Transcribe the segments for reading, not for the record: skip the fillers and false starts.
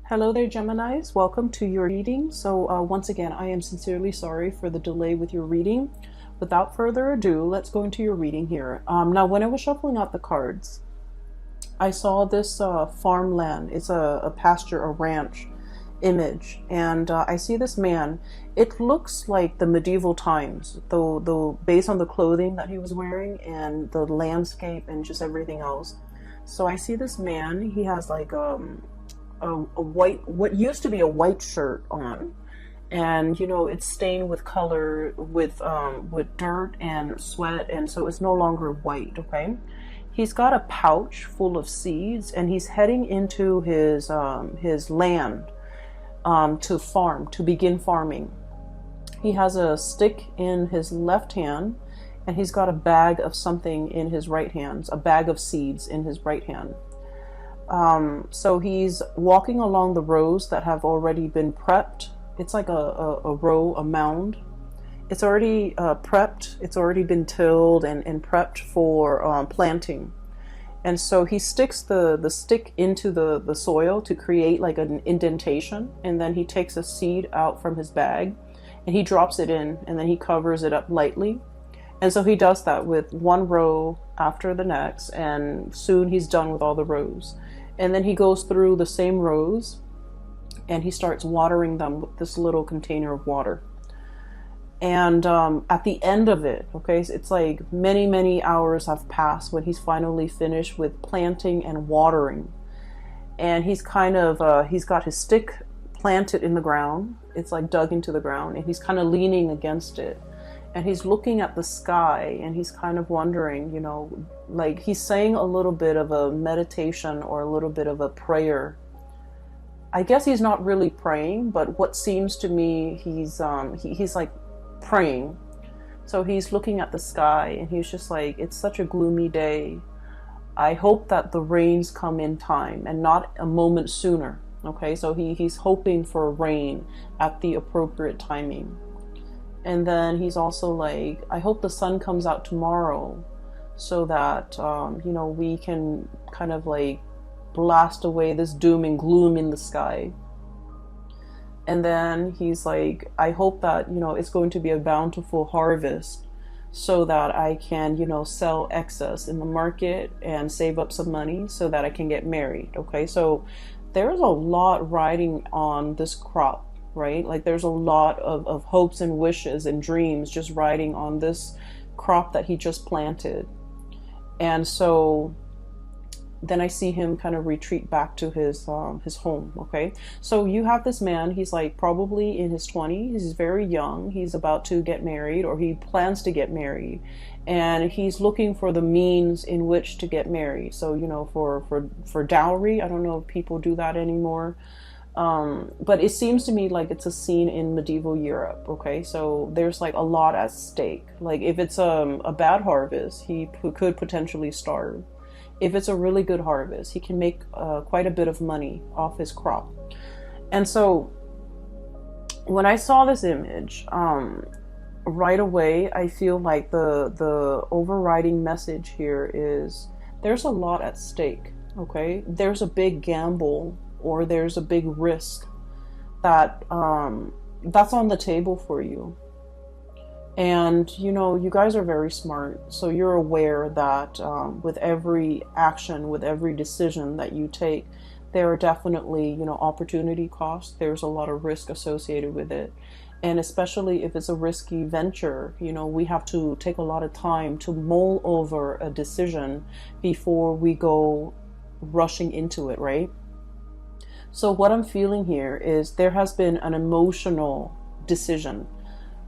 Hello there, Geminis. Welcome to your reading. So once again, I am sincerely sorry for the delay with your reading. Without further ado, let's go into your reading here. Now, when I was shuffling out the cards, I saw this farmland. It's a pasture, a ranch image. And I see this man. It looks like the medieval times, though based on the clothing that he was wearing and the landscape and just everything else. So I see this man. He has like a white, what used to be a white shirt on, and it's stained with color, with dirt and sweat, and so it's no longer white. Okay, he's got a pouch full of seeds, and he's heading into his land to begin farming. He has a stick in his left hand, and he's got a bag of something in his right hand, a bag of seeds in his right hand. So he's walking along the rows that have already been prepped. It's like a row, a mound. It's already prepped. It's already been tilled and prepped for planting. And so he sticks the stick into the soil to create like an indentation. And then he takes a seed out from his bag and he drops it in, and then he covers it up lightly. And so he does that with one row after the next, and soon he's done with all the rows. And then he goes through the same rows and he starts watering them with this little container of water. And at the end of it, okay, so it's like many hours have passed when he's finally finished with planting and watering. And he's kind of, he's got his stick planted in the ground. It's like dug into the ground, and he's kind of leaning against it. And he's looking at the sky, and he's kind of wondering, like he's saying a little bit of a meditation or a little bit of a prayer. I guess he's not really praying, but what seems to me, he's like praying. So he's looking at the sky, and he's just like, it's such a gloomy day. I hope that the rains come in time and not a moment sooner. Okay, so he's hoping for rain at the appropriate timing. And then he's also like, I hope the sun comes out tomorrow so that, we can kind of like blast away this doom and gloom in the sky. And then he's like, I hope that, it's going to be a bountiful harvest so that I can, sell excess in the market and save up some money so that I can get married. Okay, so there's a lot riding on this crop. Right? Like there's a lot of hopes and wishes and dreams just riding on this crop that he just planted. And so then I see him kind of retreat back to his home. Okay, so you have this man. He's like probably in his 20s. He's very young. He's about to get married, or he plans to get married, and he's looking for the means in which to get married. So for dowry. I don't know if people do that anymore. But it seems to me like it's a scene in medieval Europe. Okay, so there's like a lot at stake. Like if it's a bad harvest, he could potentially starve. If it's a really good harvest, he can make quite a bit of money off his crop. And so when I saw this image, right away I feel like the overriding message here is there's a lot at stake. Okay, there's a big gamble, or there's a big risk that that's on the table for you. And you guys are very smart, so you're aware that with every action, with every decision that you take, there are definitely opportunity costs. There's a lot of risk associated with it, and especially if it's a risky venture, we have to take a lot of time to mull over a decision before we go rushing into it, right? So what I'm feeling here is there has been an emotional decision.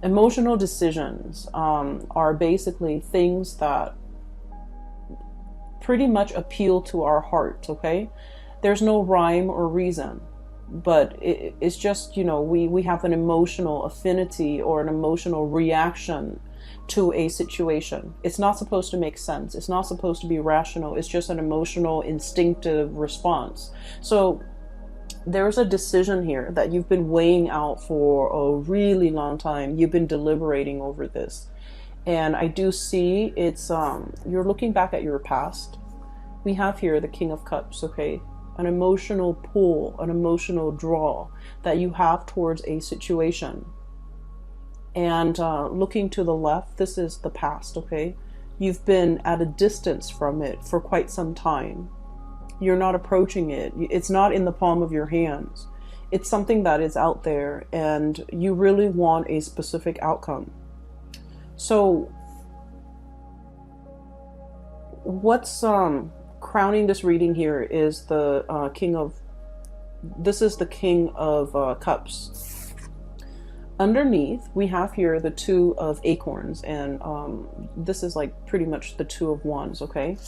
Emotional decisions are basically things that pretty much appeal to our heart, okay? There's no rhyme or reason, but it's just, we have an emotional affinity or an emotional reaction to a situation. It's not supposed to make sense. It's not supposed to be rational. It's just an emotional, instinctive response. So there's a decision here that you've been weighing out for a really long time. You've been deliberating over this. And I do see it's, you're looking back at your past. We have here the King of Cups, okay? an emotional pull, an emotional draw that you have towards a situation. And looking to the left, this is the past, okay? You've been at a distance from it for quite some time. You're not approaching it. It's not in the palm of your hands. It's something that is out there, and you really want a specific outcome. So what's crowning this reading here is the this is the King of Cups. Underneath, we have here the Two of Acorns, and this is like pretty much the Two of Wands, okay?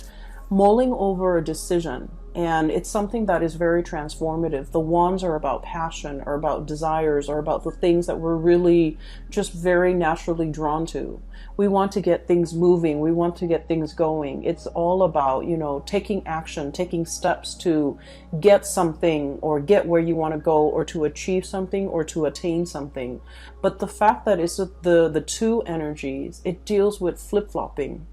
Mulling over a decision, and it's something that is very transformative. The wands are about passion, or about desires, or about the things that we're really just very naturally drawn to. We want to get things moving. We want to get things going. It's all about, you know, taking action, taking steps to get something, or get where you want to go, or to achieve something, or to attain something. But the fact that it's the two energies, it deals with flip-flopping.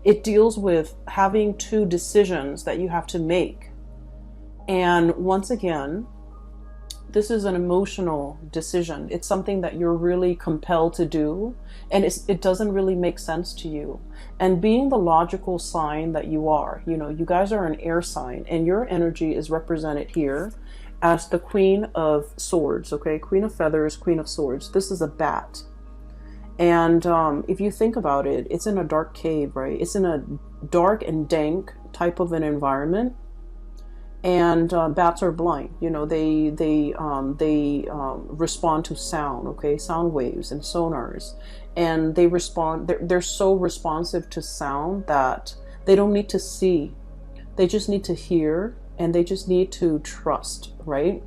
It deals with having two decisions that you have to make. And once again, this is an emotional decision. It's something that you're really compelled to do, and it doesn't really make sense to you. And being the logical sign that you are, you know, you guys are an air sign, and your energy is represented here as the Queen of Swords, okay? Queen of Feathers, Queen of Swords. This is a bat. And if you think about it, it's in a dark cave, right? It's in a dark and dank type of an environment. And bats are blind. You know, they respond to sound, okay? Sound waves and sonars. And they respond, they're so responsive to sound that they don't need to see. They just need to hear, and they just need to trust, right?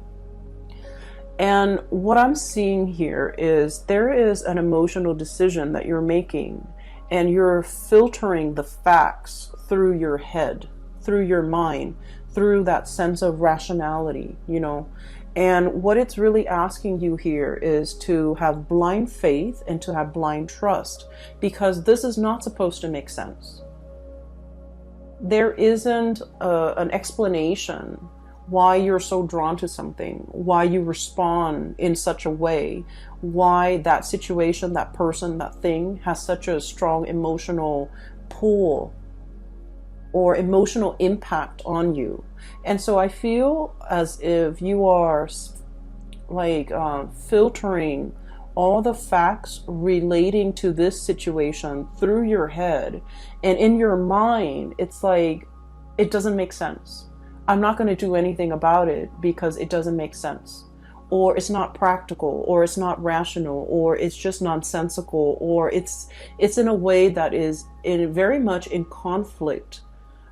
And what I'm seeing here is there is an emotional decision that you're making, and you're filtering the facts through your head, through your mind, through that sense of rationality, you know. And what it's really asking you here is to have blind faith and to have blind trust, because this is not supposed to make sense. There isn't an explanation why you're so drawn to something, why you respond in such a way, why that situation, that person, that thing has such a strong emotional pull or emotional impact on you. And so I feel as if you are like filtering all the facts relating to this situation through your head, and in your mind it's like, it doesn't make sense. I'm not going to do anything about it because it doesn't make sense, or it's not practical, or it's not rational, or it's just nonsensical, or it's in a way that is very much in conflict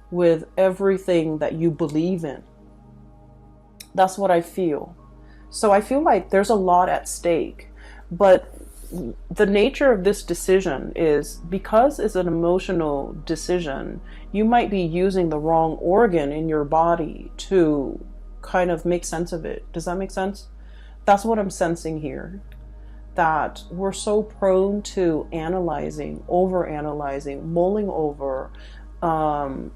with everything that you believe in. That's what I feel. So I feel like there's a lot at stake, but the nature of this decision is, because it's an emotional decision, you might be using the wrong organ in your body to kind of make sense of it. Does that make sense? That's what I'm sensing here. That we're so prone to analyzing, overanalyzing, mulling over,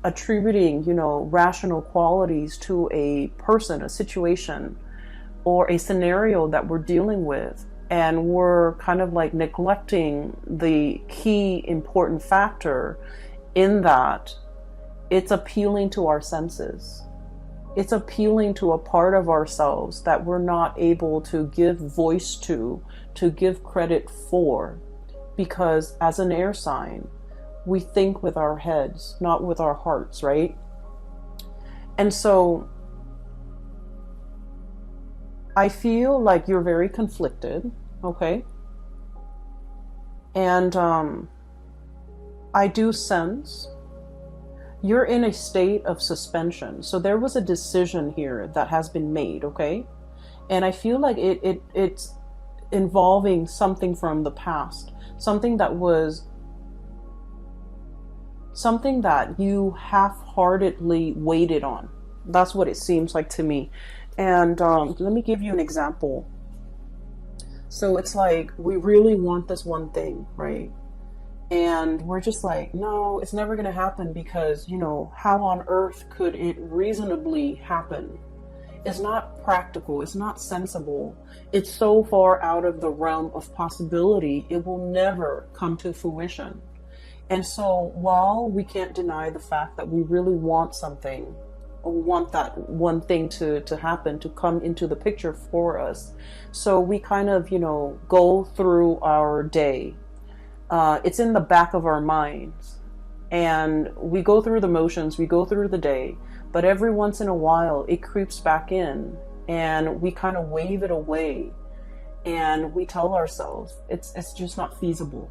attributing, you know, rational qualities to a person, a situation, or a scenario that we're dealing with. And we're kind of like neglecting the key important factor in that it's appealing to our senses. It's appealing to a part of ourselves that we're not able to give voice to give credit for. Because as an air sign, we think with our heads, not with our hearts, right? And so I feel like you're very conflicted, okay? And I do sense you're in a state of suspension. So there was a decision here that has been made, okay? And I feel like it's involving something from the past, something that you half-heartedly waited on. That's what it seems like to me. And let me give you an example. So it's like, we really want this one thing, right? And we're just like, no, it's never going to happen because, you know, how on earth could it reasonably happen? It's not practical. It's not sensible. It's so far out of the realm of possibility, it will never come to fruition. And so while we can't deny the fact that we really want something, or want that one thing to happen, to come into the picture for us, so we kind of, you know, go through our day. It's in the back of our minds. And we go through the motions, we go through the day, but every once in a while it creeps back in and we kind of wave it away. And we tell ourselves it's just not feasible.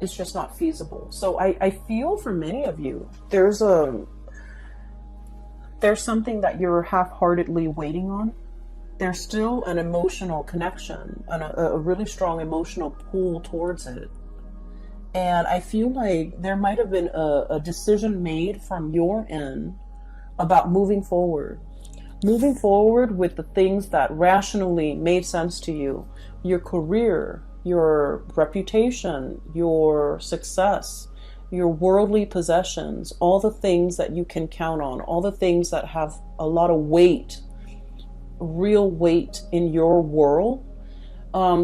It's just not feasible. So I feel for many of you, there's something that you're half-heartedly waiting on. There's still an emotional connection and a really strong emotional pull towards it. And I feel like there might have been a decision made from your end about moving forward. Moving forward with the things that rationally made sense to you. Your career, your reputation, your success, your worldly possessions, all the things that you can count on, all the things that have a lot of weight, real weight in your world.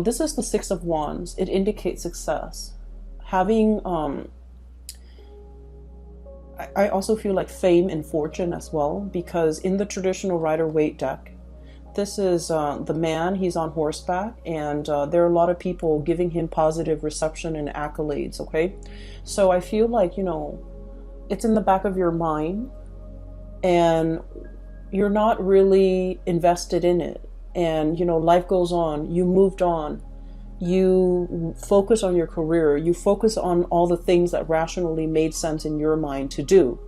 This is the Six of Wands. It indicates success. Having, I also feel like fame and fortune as well, because in the traditional Rider-Waite deck, this is the man, he's on horseback, and there are a lot of people giving him positive reception and accolades, okay? So I feel like, you know, it's in the back of your mind, and you're not really invested in it. And, you know, life goes on, you moved on, you focus on your career, you focus on all the things that rationally made sense in your mind to do.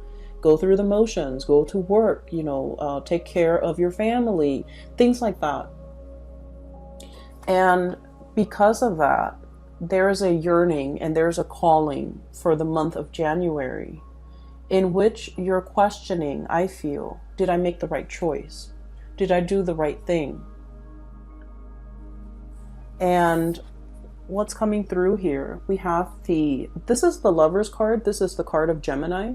Go through the motions, go to work, you know, take care of your family, things like that. And because of that, there is a yearning and there's a calling for the month of January, in which you're questioning, I feel, did I make the right choice? Did I do the right thing? And what's coming through here, we have this is the Lover's card, this is the card of Gemini.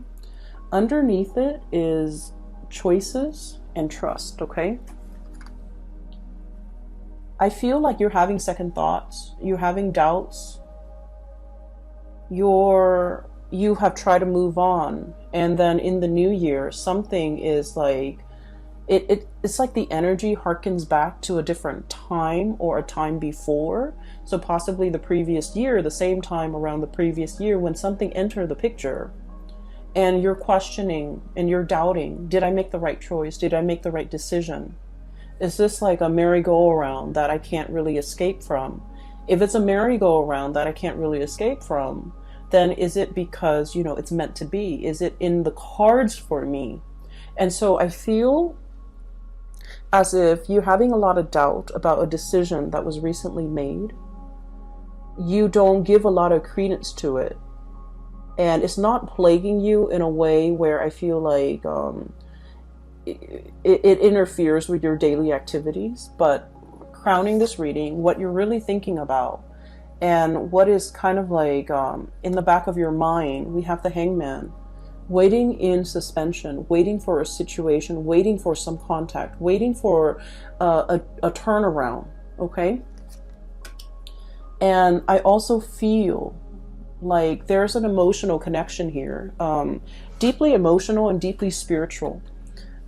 Underneath it is choices and trust, okay? I feel like you're having second thoughts, you're having doubts, you have tried to move on, and then in the new year, something is like, it's like the energy harkens back to a different time or a time before. So possibly the previous year, the same time around the previous year when something entered the picture. And you're questioning and you're doubting, did I make the right choice? Did I make the right decision? Is this like a merry-go-round that I can't really escape from? If it's a merry-go-round that I can't really escape from, then is it because, you know, it's meant to be? Is it in the cards for me? And so I feel as if you're having a lot of doubt about a decision that was recently made. You don't give a lot of credence to it. And it's not plaguing you in a way where I feel like it interferes with your daily activities. But crowning this reading, what you're really thinking about and what is kind of like in the back of your mind, we have the Hangman. Waiting in suspension, waiting for a situation, waiting for some contact, waiting for a turnaround, okay? And I also feel like there's an emotional connection here, deeply emotional and deeply spiritual,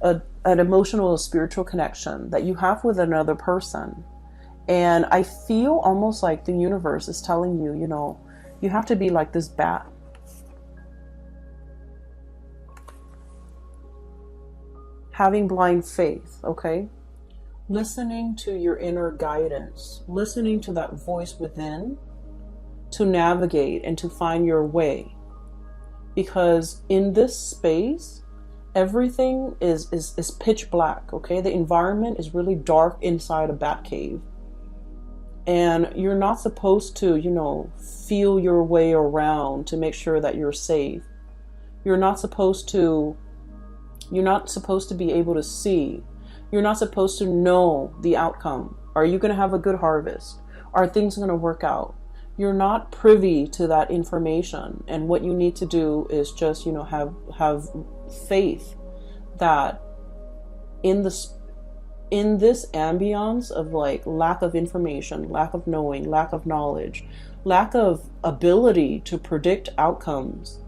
an emotional and spiritual connection that you have with another person. And I feel almost like the universe is telling you, you know, you have to be like this bat. Having blind faith, okay? Listening to your inner guidance, listening to that voice within to navigate and to find your way. Because in this space, everything is pitch black, okay? The environment is really dark inside a bat cave. And you're not supposed to, you know, feel your way around to make sure that you're safe. You're not supposed to be able to see. You're not supposed to know the outcome. Are you going to have a good harvest? Are things going to work out? you're not privy to that information. And what you need to do is just, you know, have faith that in this ambience of like lack of information, lack of knowing, lack of knowledge, lack of ability to predict outcomes,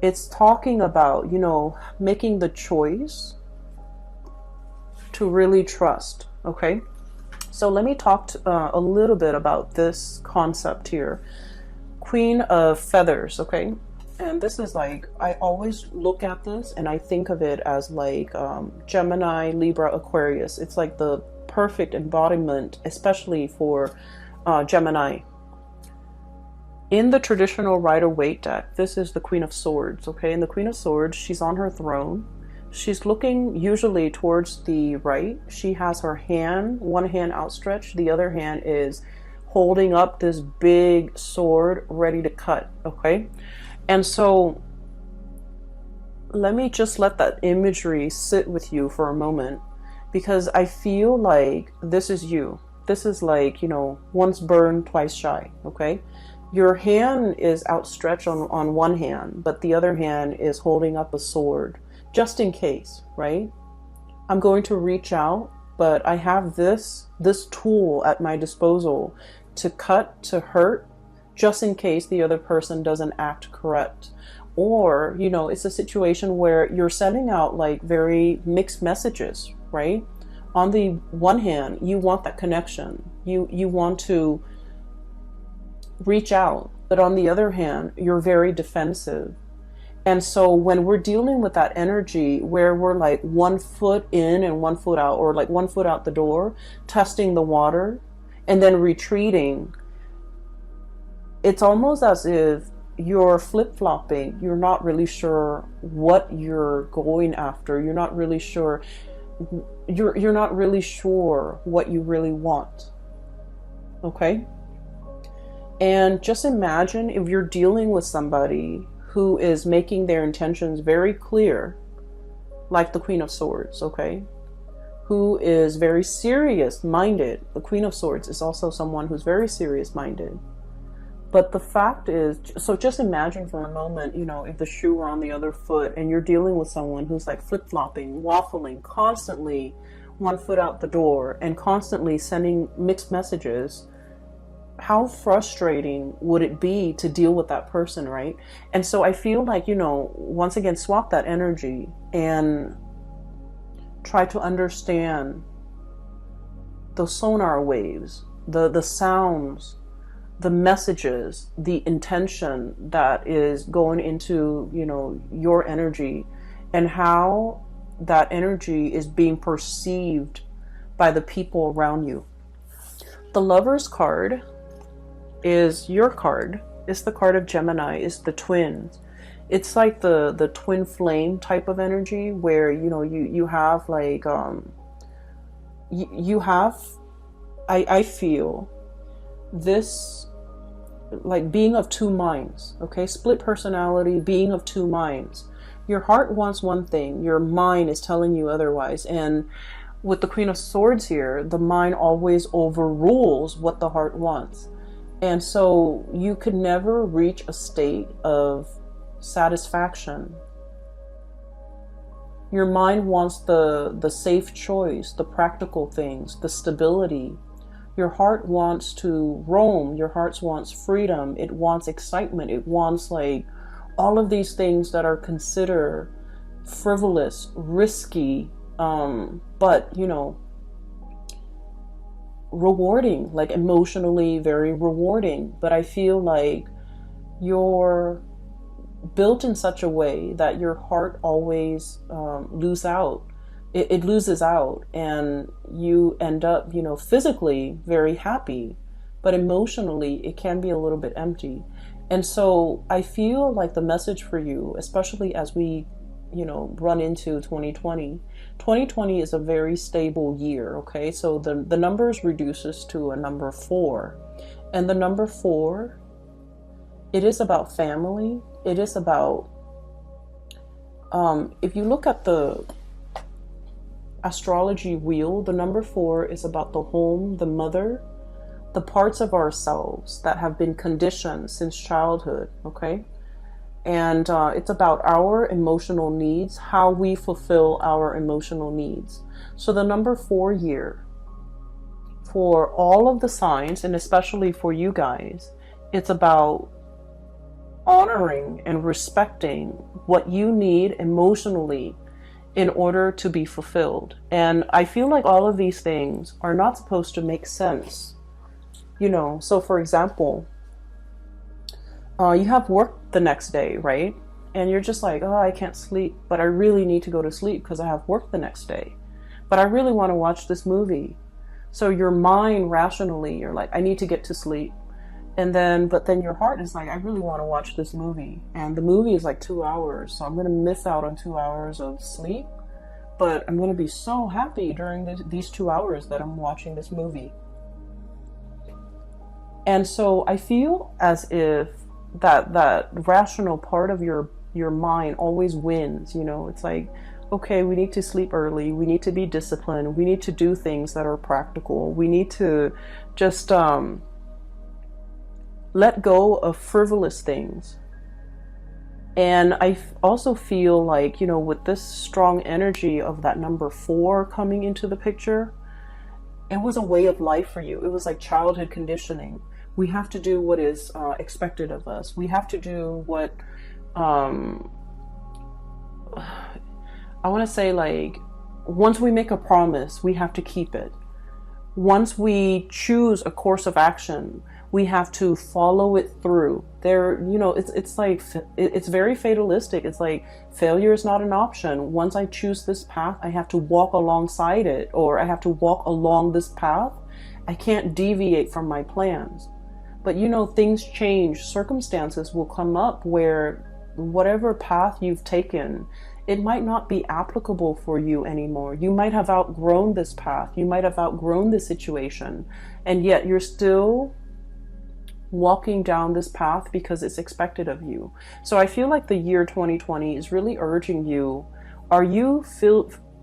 it's talking about, you know, making the choice to really trust. Okay, so let me talk a little bit about this concept here. Queen of Feathers. Okay, and this is like, I always look at this and I think of it as like Gemini, Libra, Aquarius. It's like the perfect embodiment, especially for Gemini. In the traditional Rider-Waite deck, this is the Queen of Swords, okay? And the Queen of Swords, she's on her throne. She's looking usually towards the right. She has her hand, one hand outstretched. The other hand is holding up this big sword ready to cut, okay? And so let me just let that imagery sit with you for a moment, because I feel like this is you. This is like, you know, once burned, twice shy, okay? Your hand is outstretched on one hand, but the other hand is holding up a sword, just in case, right? I'm going to reach out, but I have this tool at my disposal to cut, to hurt, just in case the other person doesn't act correct. Or, you know, it's a situation where you're sending out like very mixed messages, right? On the one hand, you want that connection. You want to reach out, but on the other hand, you're very defensive. And so when we're dealing with that energy where we're like 1 foot in and 1 foot out, or like 1 foot out the door, testing the water and then retreating, it's almost as if you're flip-flopping. You're not really sure what you're going after. You're not really sure. You're not really sure what you really want. Okay? And just imagine if you're dealing with somebody who is making their intentions very clear, like the Queen of Swords, okay? Who is very serious-minded. The Queen of Swords is also someone who's very serious-minded. But the fact is, so just imagine for a moment, you know, if the shoe were on the other foot and you're dealing with someone who's like flip-flopping, waffling, constantly 1 foot out the door and constantly sending mixed messages. How frustrating would it be to deal with that person, right? And so I feel like, you know, once again, swap that energy and try to understand the sonar waves, the sounds, the messages, the intention that is going into, you know, your energy, and how that energy is being perceived by the people around you. The Lover's card is your card. It's the card of Gemini. It's the twins. It's like the twin flame type of energy where, you know, you have like you have, I feel this like being of two minds, okay? Split personality, being of two minds. Your heart wants one thing, your mind is telling you otherwise. And with the Queen of Swords here, the mind always overrules what the heart wants. And so you could never reach a state of satisfaction. Your mind wants the safe choice, the practical things, the stability. Your heart wants to roam. Your heart wants freedom. It wants excitement. It wants like all of these things that are considered frivolous, risky, but, you know, rewarding, like emotionally very rewarding. But I feel like you're built in such a way that your heart always loses out. It loses out, and you end up, you know, physically very happy, but emotionally it can be a little bit empty. And so I feel like the message for you, especially as we, you know, run into 2020 is a very stable year, okay? So the numbers reduces to a number 4. And the number 4, it is about family. It is about, if you look at the astrology wheel, the number 4 is about the home, the mother, the parts of ourselves that have been conditioned since childhood, okay? And it's about our emotional needs, how we fulfill our emotional needs. So the number 4 year, for all of the signs, and especially for you guys, it's about honoring and respecting what you need emotionally in order to be fulfilled. And I feel like all of these things are not supposed to make sense. You know, so for example, you have work the next day, right? And you're just like, oh, I can't sleep, but I really need to go to sleep because I have work the next day. But I really want to watch this movie. So your mind rationally, you're like, I need to get to sleep. But then your heart is like, I really want to watch this movie. And the movie is like 2 hours. So I'm going to miss out on 2 hours of sleep. But I'm going to be so happy during these 2 hours that I'm watching this movie. And so I feel as if that rational part of your mind always wins. You know, it's like, okay, we need to sleep early. We need to be disciplined. We need to do things that are practical. We need to just let go of frivolous things. And I also feel like, you know, with this strong energy of that number 4 coming into the picture, it was a way of life for you. It was like childhood conditioning. We have to do what is expected of us. We have to do what, I want to say, like, once we make a promise, we have to keep it. Once we choose a course of action, we have to follow it through. There, you know, it's like, it's very fatalistic. It's like, failure is not an option. Once I choose this path, I have to walk alongside it, or I have to walk along this path. I can't deviate from my plans. But you know, things change. Circumstances will come up where whatever path you've taken, it might not be applicable for you anymore. You might have outgrown this path. You might have outgrown this situation. And yet you're still walking down this path because it's expected of you. So I feel like the year 2020 is really urging you. Are you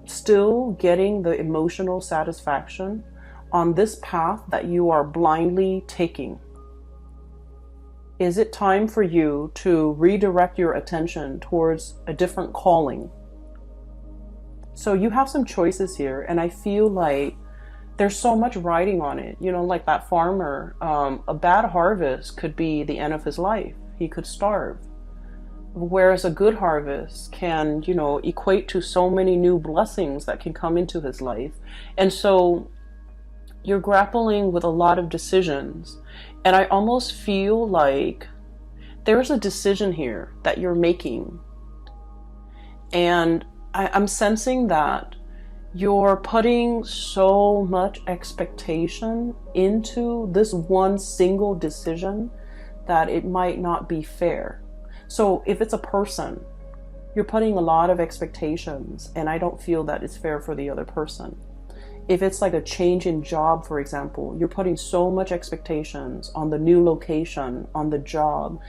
still getting the emotional satisfaction on this path that you are blindly taking? Is it time for you to redirect your attention towards a different calling? So you have some choices here, and I feel like there's so much riding on it. You know, like that farmer, a bad harvest could be the end of his life. He could starve. Whereas a good harvest can, you know, equate to so many new blessings that can come into his life. And so you're grappling with a lot of decisions. And I almost feel like there's a decision here that you're making. And I'm sensing that you're putting so much expectation into this one single decision that it might not be fair. So if it's a person, you're putting a lot of expectations, and I don't feel that it's fair for the other person. If it's like a change in job, for example, you're putting so much expectations on the new location, on the job.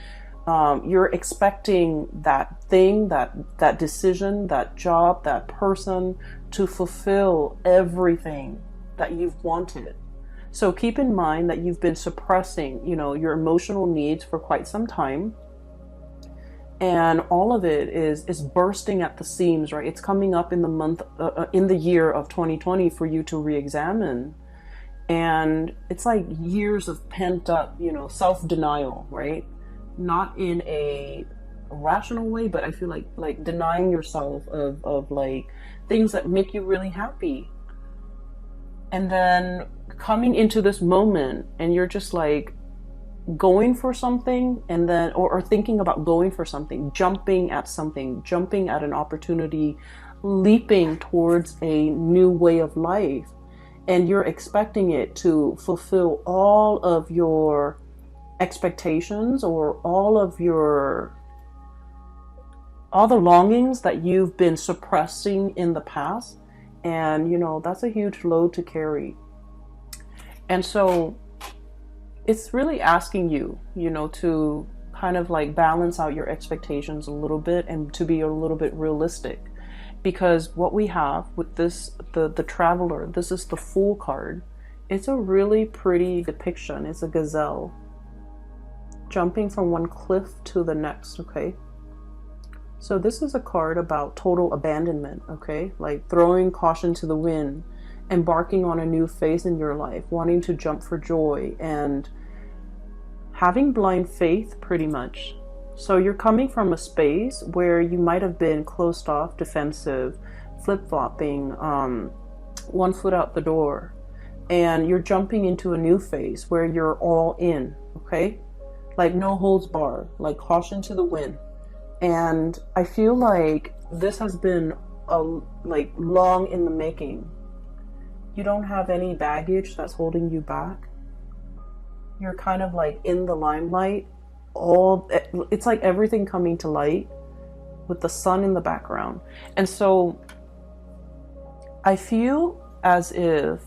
You're expecting that thing, that decision, that job, that person to fulfill everything that you've wanted. So keep in mind that you've been suppressing, you know, your emotional needs for quite some time. And all of it is bursting at the seams, right? It's coming up in the year of 2020 for you to re-examine. And it's like years of pent up, you know, self-denial, right? Not in a rational way, but I feel like denying yourself of like things that make you really happy. And then coming into this moment and you're just like, going for something, and then or thinking about going for something, jumping at an opportunity, leaping towards a new way of life, and you're expecting it to fulfill all of your expectations or all the longings that you've been suppressing in the past. And you know, that's a huge load to carry. And so it's really asking you, you know, to kind of like balance out your expectations a little bit and to be a little bit realistic. Because what we have with this, the Traveler, this is the Fool card. It's a really pretty depiction. It's a gazelle jumping from one cliff to the next, okay? So this is a card about total abandonment, okay? Like throwing caution to the wind, embarking on a new phase in your life, wanting to jump for joy, and having blind faith, pretty much. So you're coming from a space where you might have been closed off, defensive, flip-flopping, one foot out the door, and you're jumping into a new phase where you're all in, okay? Like no holds barred, like caution to the wind. And I feel like this has been like long in the making. You don't have any baggage that's holding you back. You're kind of like in the limelight. It's like everything coming to light with the sun in the background. And so I feel as if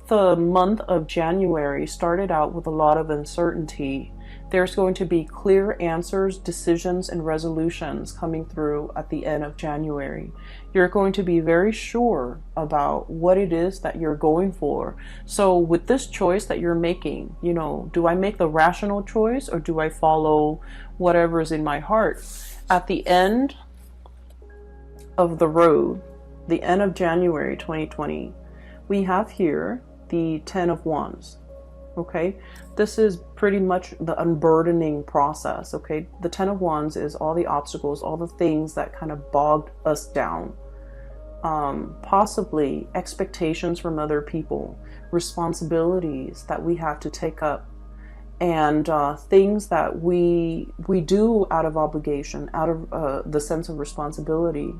the month of January started out with a lot of uncertainty, there's going to be clear answers, decisions, and resolutions coming through at the end of January. You're going to be very sure about what it is that you're going for. So with this choice that you're making, you know, do I make the rational choice or do I follow whatever is in my heart? At the end of the road, the end of January 2020, we have here the 10 of Wands. Okay, this is pretty much the unburdening process. Okay, the 10 of Wands is all the obstacles, all the things that kind of bogged us down. Possibly expectations from other people, responsibilities that we have to take up, and things that we do out of obligation, out of the sense of responsibility,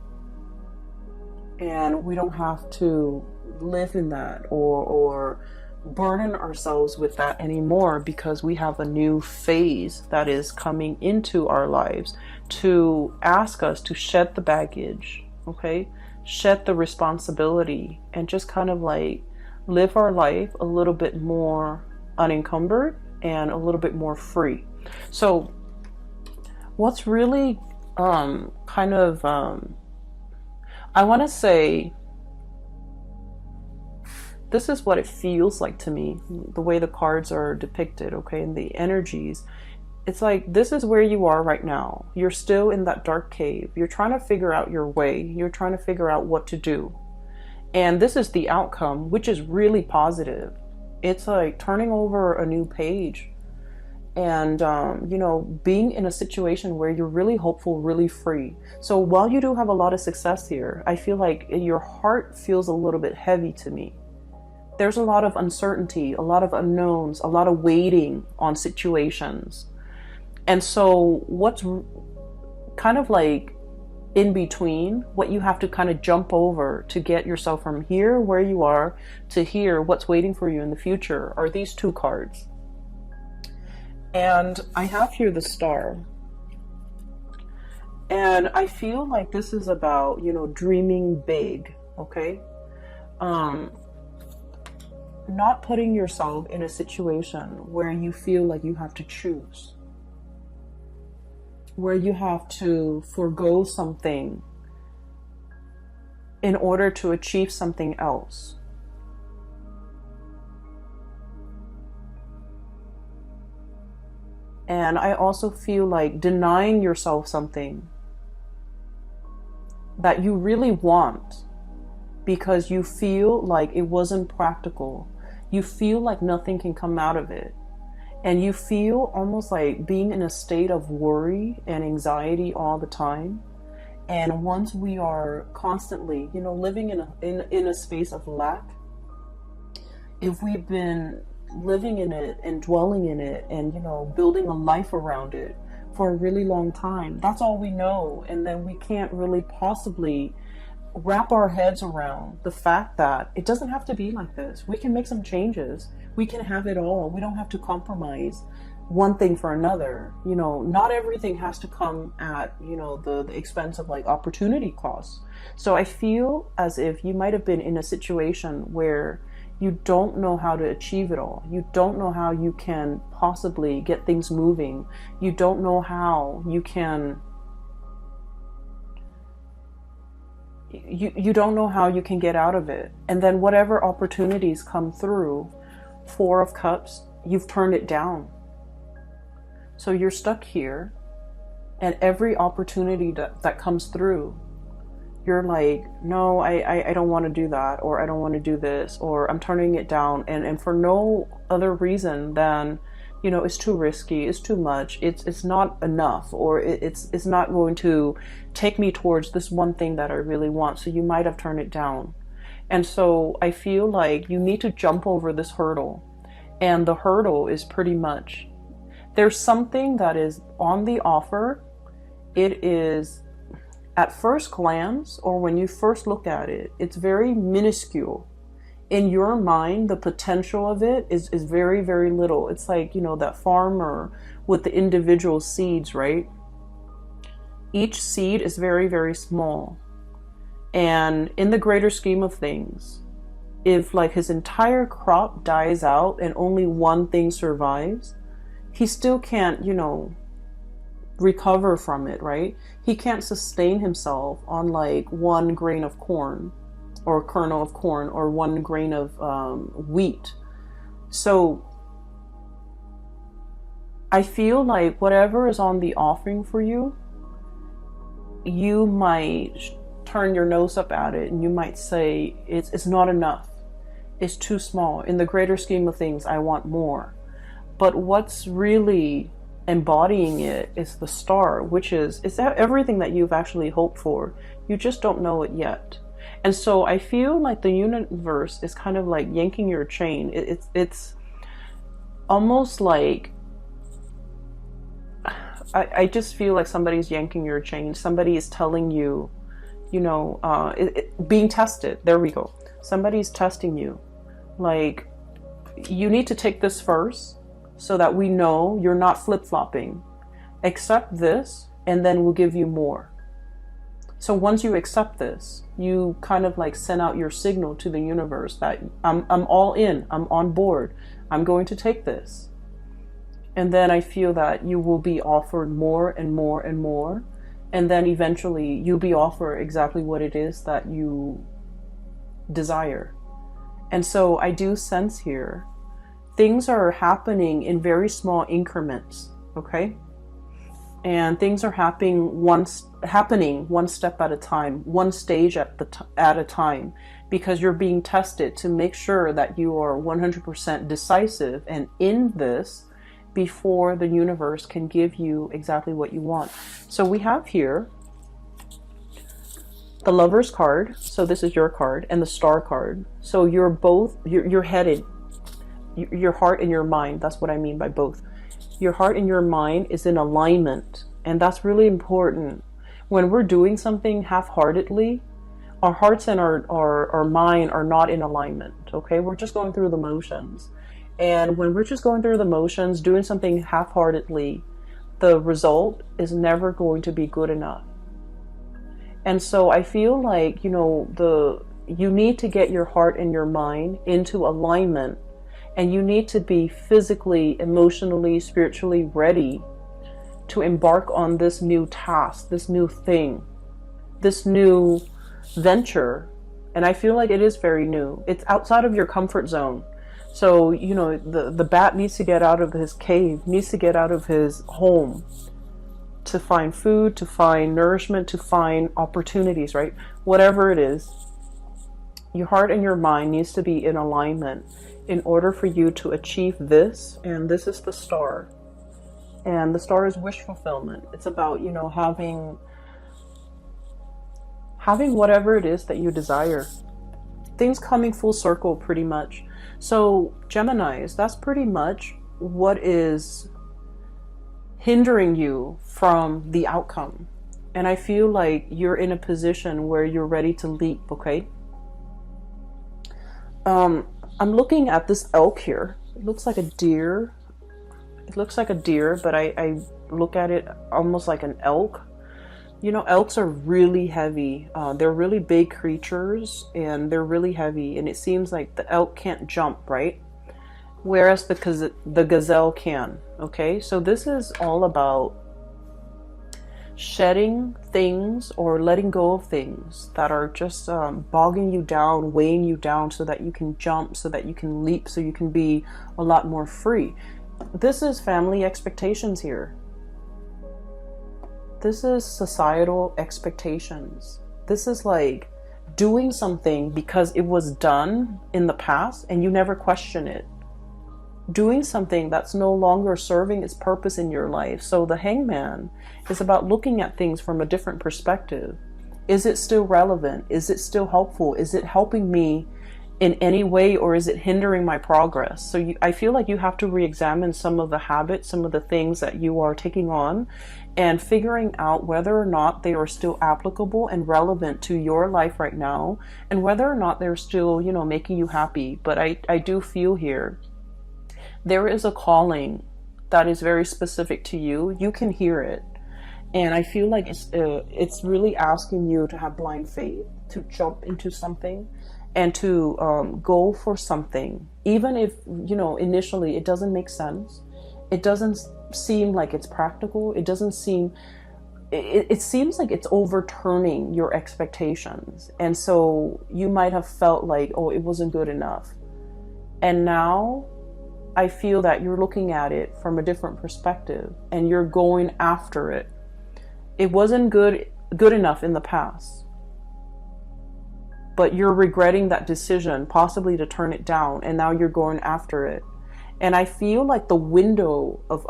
and we don't have to live in that or burden ourselves with that anymore, because we have a new phase that is coming into our lives to ask us to shed the baggage, okay, shed the responsibility, and just kind of like live our life a little bit more unencumbered and a little bit more free. So what's really kind of I want to say, this is what it feels like to me, the way the cards are depicted, okay, and the energies. It's like, this is where you are right now. You're still in that dark cave. You're trying to figure out your way. You're trying to figure out what to do. And this is the outcome, which is really positive. It's like turning over a new page and, you know, being in a situation where you're really hopeful, really free. So while you do have a lot of success here, I feel like your heart feels a little bit heavy to me. There's a lot of uncertainty, a lot of unknowns, a lot of waiting on situations. And so what's kind of like in between, what you have to kind of jump over to get yourself from here where you are to here, what's waiting for you in the future, are these two cards. And I have here the Star. And I feel like this is about, you know, dreaming big, okay? Not putting yourself in a situation where you feel like you have to choose, where you have to forego something in order to achieve something else. And I also feel like denying yourself something that you really want because you feel like it wasn't practical. You feel like nothing can come out of it. And you feel almost like being in a state of worry and anxiety all the time. And once we are constantly, you know, living in a space of lack, if we've been living in it and dwelling in it and, you know, building a life around it for a really long time, that's all we know. And then we can't really possibly wrap our heads around the fact that it doesn't have to be like this. We can make some changes. We can have it all. We don't have to compromise one thing for another. You know, not everything has to come at, you know, the expense of like opportunity costs. So I feel as if you might have been in a situation where you don't know how to achieve it all. You don't know how you can possibly get things moving. You don't know how you can you don't know how you can get out of it. And then whatever opportunities come through, Four of Cups, you've turned it down. So you're stuck here, and every opportunity that comes through, you're like, no, I don't want to do that, or I don't want to do this, or I'm turning it down, and for no other reason than, you know, it's too risky, it's too much, it's not enough, or it's not going to take me towards this one thing that I really want. So you might have turned it down. And so I feel like you need to jump over this hurdle. And the hurdle is pretty much, there's something that is on the offer. It is, at first glance, or when you first look at it, it's very minuscule. In your mind, the potential of it is very, very little. It's like, you know, that farmer with the individual seeds, right? Each seed is very, very small. And in the greater scheme of things, if like his entire crop dies out and only one thing survives, he still can't, you know, recover from it, right? He can't sustain himself on like one grain of corn or kernel of corn or one grain of wheat. So I feel like whatever is on the offering for you, you might turn your nose up at it and you might say it's not enough. It's too small. In the greater scheme of things, I want more. But what's really embodying it is the star, which is everything that you've actually hoped for. You just don't know it yet. And so I feel like the universe is kind of like yanking your chain. It's almost like, I just feel like somebody's yanking your chain. Somebody is telling you, you know, being tested. There we go. Somebody's testing you. Like, you need to take this first so that we know you're not flip-flopping. Accept this, and then we'll give you more. So once you accept this, you kind of like send out your signal to the universe that I'm all in, I'm on board, I'm going to take this. And then I feel that you will be offered more and more and more. And then eventually you'll be offered exactly what it is that you desire. And so I do sense here, things are happening in very small increments, okay? And things are happening one step at a time, one stage at a time, because you're being tested to make sure that you are 100% decisive and in this before the universe can give you exactly what you want. So we have here the Lover's card, so this is your card, and the Star card. So you're both, you're headed, your heart and your mind, that's what I mean by both. Your heart and your mind is in alignment, and that's really important. When we're doing something half-heartedly, our hearts and our mind are not in alignment, okay? We're just going through the motions. And when we're just going through the motions, doing something half-heartedly, the result is never going to be good enough. And so I feel like, you know, you need to get your heart and your mind into alignment, and you need to be physically, emotionally, spiritually ready to embark on this new task, this new thing, this new venture. And I feel like it is very new. It's outside of your comfort zone. So, you know, the bat needs to get out of his cave, needs to get out of his home to find food, to find nourishment, to find opportunities, right? Whatever it is, your heart and your mind needs to be in alignment in order for you to achieve this. And this is the Star. And the Star is wish fulfillment. It's about, you know, having whatever it is that you desire. Things coming full circle pretty much. So Geminis, that's pretty much what is hindering you from the outcome. And I feel like you're in a position where you're ready to leap, okay? I'm looking at this elk here. It looks like a deer. It looks like a deer, but I look at it almost like an elk. You know, elks are really heavy. They're really big creatures, and they're really heavy. And it seems like the elk can't jump, right? Whereas the gazelle can, okay? So this is all about shedding things or letting go of things that are just bogging you down, weighing you down, so that you can jump, so that you can leap, so you can be a lot more free. This is family expectations here. This is societal expectations. This is like doing something because it was done in the past and you never question it. Doing something that's no longer serving its purpose in your life. So the Hangman is about looking at things from a different perspective. Is it still relevant? Is it still helpful? Is it helping me in any way, or is it hindering my progress? So I feel like you have to re-examine some of the habits, some of the things that you are taking on, and figuring out whether or not they are still applicable and relevant to your life right now, and whether or not they're still, you know, making you happy. But I do feel here there is a calling that is very specific to you. You can hear it. And I feel like it's really asking you to have blind faith, to jump into something and to go for something. Even if, you know, initially it doesn't make sense. It doesn't seem like it's practical. It doesn't seem, it seems like it's overturning your expectations. And so you might have felt like, oh, it wasn't good enough. And now I feel that you're looking at it from a different perspective and you're going after it. It wasn't good enough in the past, but you're regretting that decision, possibly to turn it down, and now you're going after it. And I feel like the window of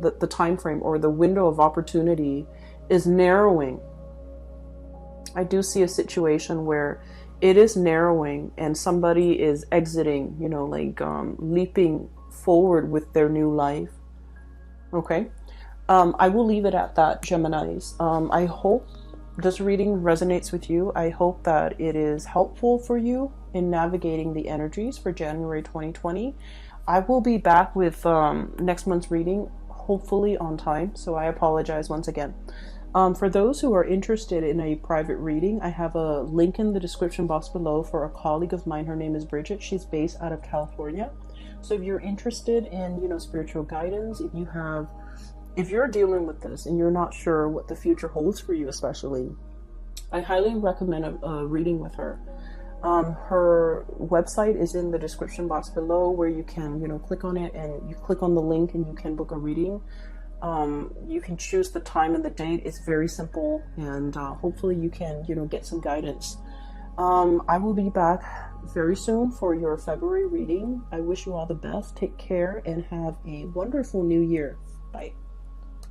the time frame, or the window of opportunity, is narrowing. I do see a situation where it is narrowing and somebody is exiting, you know, like leaping forward with their new life. Okay. I will leave it at that, Geminis. I hope this reading resonates with you. I hope that it is helpful for you in navigating the energies for January 2020. I will be back with next month's reading, hopefully on time. So I apologize once again. For those who are interested in a private reading, I have a link in the description box below for a colleague of mine. Her name is Bridget. She's based out of California. So if you're interested in, you know, spiritual guidance, if you're dealing with this and you're not sure what the future holds for you, especially, I highly recommend a reading with her. Her website is in the description box below, where you can, you know, click on it and you click on the link and you can book a reading. You can choose the time and the date. It's very simple, and hopefully you can, you know, get some guidance. I will be back very soon for your February reading. I wish you all the best. Take care and have a wonderful new year. Bye.